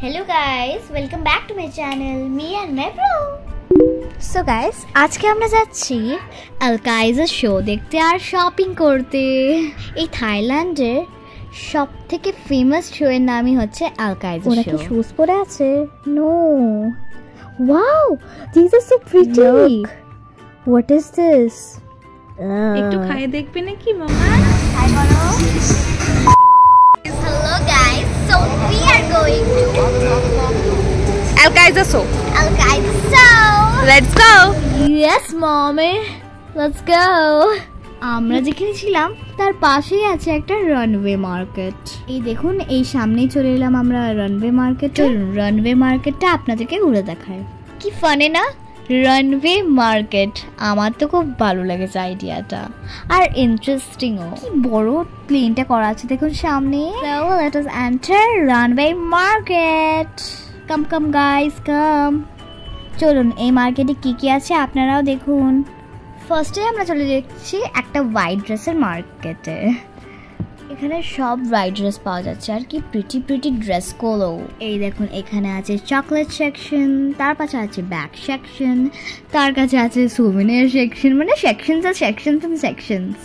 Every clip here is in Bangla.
Hello guys, welcome back to my channel, me and my bro. So guys, আজকে আমরা যাচ্ছি আলকাইজা শো দেখতে আর শপিং করতে। এই থাইল্যান্ডের সবথেকে ফেমাস শো এর নামই হচ্ছে আলকাইজা শো। ওরা কি শুজ পরে আছে? No. Wow, these are so pretty. Look. What is this? একটু খাই দেখবে নাকি মামা? হাই বলো। Hello guys, so we are going to Alkaiza show. Alkaiza show. Let's go. Yes, mommy. Let's go. আমরা যেখানে ছিলাম তার পাশেই আছে একটা রানওয়ে মার্কেট। এই দেখুন, এই সামনেই চলে এলাম আমরা রানওয়ে মার্কেট। রানওয়ে মার্কেটটা আপনাদেরকে ঘুরে দেখায়। কি ফানে না রানওয়ে মার্কেট, আমার তো খুব ভালো লেগেছে আইডিয়াটা, আর ইন্টারেস্টিংও। কি বড় প্লেনটা করা আছে দেখুন সামনে। So let us enter runway market. Come come guys, come. চলুন এই মার্কেটে কি কি আছে আপনারাও দেখুন। ফার্স্টে আমরা চলে যাচ্ছি একটা হোয়াইট ড্রেসের মার্কেটে। এখানে সব হোয়াইট ড্রেস পাওয়া যাচ্ছে, আর কি প্রিটি প্রিটি ড্রেসগুলো। এই দেখুন, এখানে আছে চকলেট সেকশন, তার পাশে আছে ব্যাগ সেকশন, তার কাছে আছে সুভিনিয়ার সেকশন, মানে সেকশনস আর সেকশনস এন্ড সেকশনস।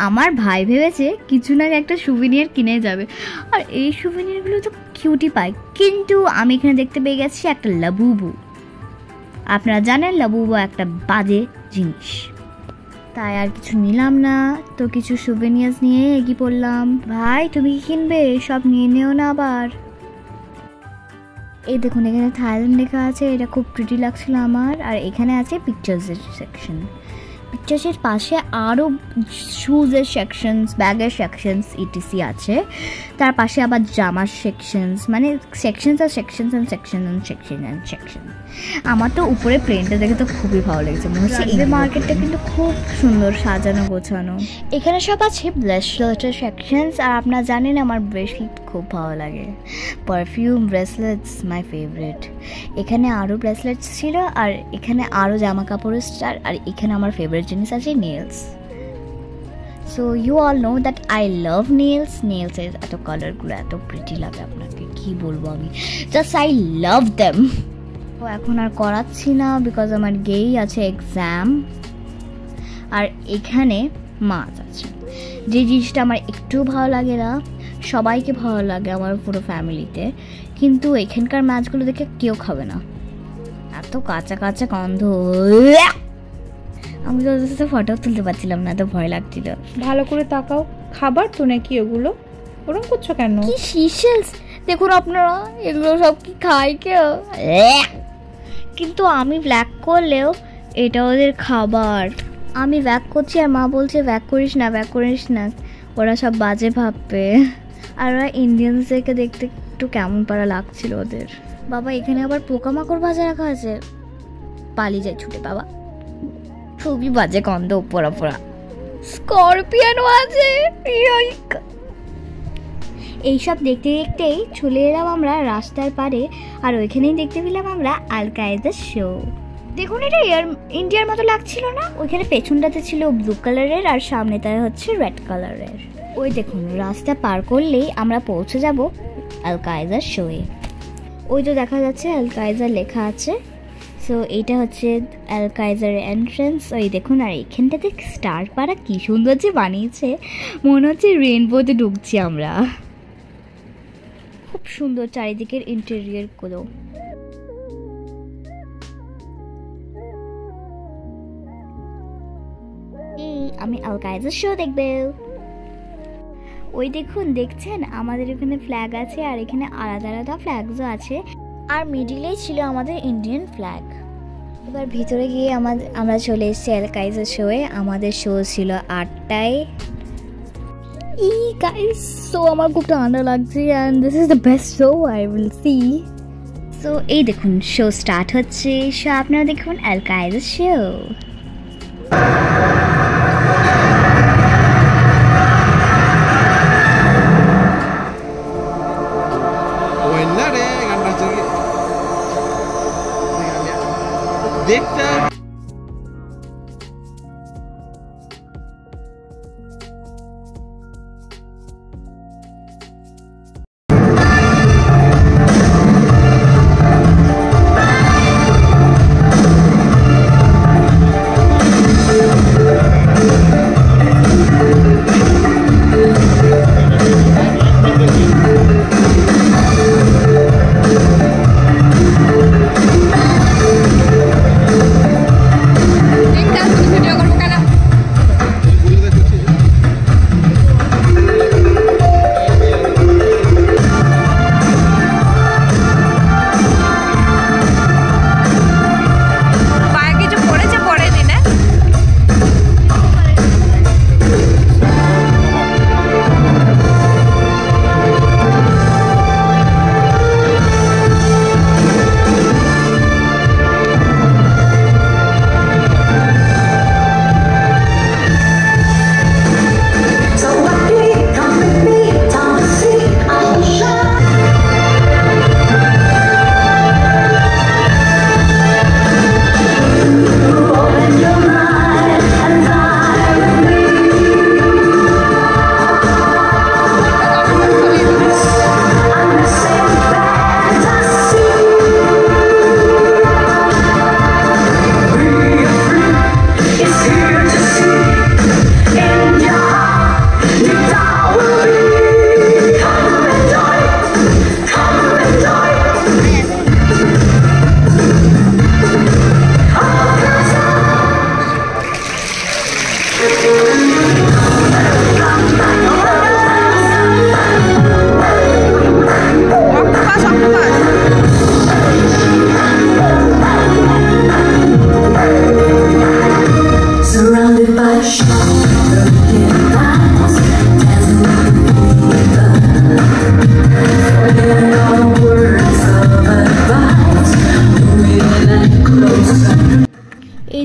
আমার ভাই ভেবেছে কিছু না একটা সুভিনিয়ার কিনে যাবে, আর এই সুভিনিয়ারগুলো তো কিউটি পায়, কিন্তু আমি এখানে দেখতে পেয়ে গেছি একটা লাবুবু। আপনারা জানেন লাবুবু একটা বাজে জিনিস, তাই আর কিছু নিলাম না, তো কিছু সুভেনিয়ার্স নিয়ে এগিয়ে পড়লাম। ভাই তুমি কি কিনবে? সব নিয়ে নিও না আবার। এই দেখুন, এখানে থাইল্যান্ড লেখা আছে, এটা খুব প্রিটি লাগছিল আমার। আর এখানে আছে পিকচার্সের সেকশন, পিকচার্সের পাশে আরও শুজের সেকশনস, ব্যাগের সেকশনস ইটিসি আছে। তার পাশে আবার জামার সেকশনস, মানে সেকশনস আর sections and section and section and section. আমার তো উপরে প্লেনটা দেখে তো খুবই ভালো লেগেছে, মনে হচ্ছে এই মার্কেটটা কিন্তু খুব সুন্দর সাজানো গোছানো। এখানে সব আছে ব্রেসলেটের সেকশনস, আর আপনারা জানেন আমার ব্রেসলেট খুব ভালো লাগে, পারফিউম ব্রেসলেটস মাই ফেভারিট। এখানে আরও ব্রেসলেটস ছিল, আর এখানে আরও জামা কাপড়ের স্টার, আর এখানে আমার ফেভারিট জিনিস আছে nails. So you all know that I love nails. নেলসের এত কালারগুলো এত প্রিটি লাগে, আপনাকে কি বলবো আমি, জাস্ট আই লাভ দেম। তো এখন আর করাচ্ছি না, বিকজ আমার গেই আছে এক্সাম। আর এখানে মাছ আছে, যে জিনিসটা আমার একটু ভালো লাগে না, সবাইকে ভালো লাগে আমার পুরো ফ্যামিলিতে, কিন্তু এখানকার মাছগুলো দেখে কেউ খাবে না, এত কাঁচা কাঁচা গন্ধ। আমি তো ওদের সাথে ফটো তুলতে পারছিলাম না, এত ভয় লাগছিল। ভালো করে তাকাও, খাবার তো নাকি ওগুলো? ওরকম করছো কেন? কি শিশেলস দেখুন আপনারা, এগুলো সব কি খায় কেউ? কিন্তু আমি ব্ল্যাক করলেও এটা ওদের খাবার। আমি ব্যাক করছি আর মা বলছে ব্যাক করিস না, ব্যাক করিস না, ওরা সব বাজে ভাববে। আর ওরা ইন্ডিয়ানসদেরকে দেখতে একটু কেমন পারা লাগছিল ওদের। বাবা এখানে আবার পোকামাকড় ভাজা রাখা আছে, পালিয়ে যায় ছুটে। বাবা খুবই বাজে গন্ধ, পোড়া পোড়া। স্করপিয়ানও আছে। এইসব দেখতে দেখতেই চলে এলাম আমরা রাস্তার পারে, আর ওইখানেই দেখতে পেলাম আমরা আলকায়েদা শো। দেখুন এটা ইন্ডিয়ার মতো লাগছিল না? ওইখানে পেছনটাতে ছিল ব্লু কালারের, আর সামনেটা হচ্ছে রেড কালারের। ওই দেখুন, রাস্তা পার করলেই আমরা পৌঁছে যাব আলকায়েদা শোয়ে। ওই তো দেখা যাচ্ছে আলকায়েদা লেখা আছে। সো এইটা হচ্ছে আলকায়েজার এন্ট্রেন্স। ওই দেখুন, আর এখানটাতে স্টার পাড়া কি সুন্দর যে বানিয়েছে, মনে হচ্ছে রেইনবোতে ঢুকছি আমরা। খুব সুন্দর চারিদিকের ইন্টেরিয়র গুলো। আমি আলকায়েজা শো দেখবে। ওই দেখুন, দেখছেন আমাদের এখানে ফ্ল্যাগ আছে, আর এখানে আলাদা আলাদা ফ্ল্যাগসও আছে, আর মিডিলেই ছিল আমাদের ইন্ডিয়ান ফ্ল্যাগ। এবার ভিতরে গিয়ে আমরা চলে এসেছি আলকায়েজা শোয়ে। আমাদের শো ছিল 8টায়। গাইস, সো আমার খুব ঠান্ডা লাগছে, and this is the best show I will see. So এই দেখুন শো স্টার্ট হচ্ছে। শো আপনারা দেখুন আলকায়েজা শো। দেখতে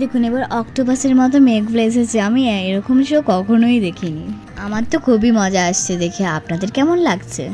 দেখুন এবার অক্টোপাসের মতো মেঘগুলো এসেছে, আমি এরকম শো কখনোই দেখিনি। আমার তো খুবই মজা আসছে দেখে, আপনাদের কেমন লাগছে?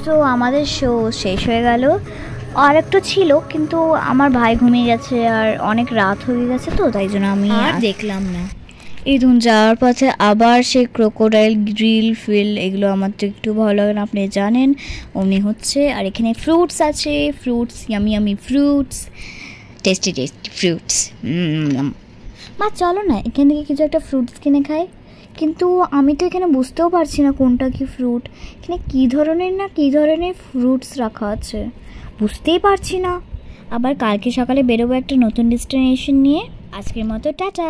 তো আমাদের শো শেষ হয়ে গেল, আর একটু ছিল কিন্তু আমার ভাই ঘুমিয়ে গেছে আর অনেক রাত হয়ে গেছে, তো তাই জন্য আমি আর দেখলাম না। এই ধরুন যাওয়ার পথে আবার সেই ক্রোকোডাইল গ্রিল ফিল, এগুলো আমার তো একটু ভালো লাগে না, আপনি জানেন অমনি হচ্ছে। আর এখানে ফ্রুটস আছে, fruits yummy yummy fruits, tasty tasty fruits. মা চলো না এখান থেকে কিছু একটা ফ্রুটস কিনে খাই, কিন্তু আমি তো এখানে বুঝতেও পারছি না কোনটা কি ফ্রুট, এখানে কী ধরনের ফ্রুটস রাখা আছে বুঝতেই পারছি না। আবার কালকে সকালে বেরোবো একটা নতুন ডেস্টিনেশন নিয়ে। আজকের মতো টাটা।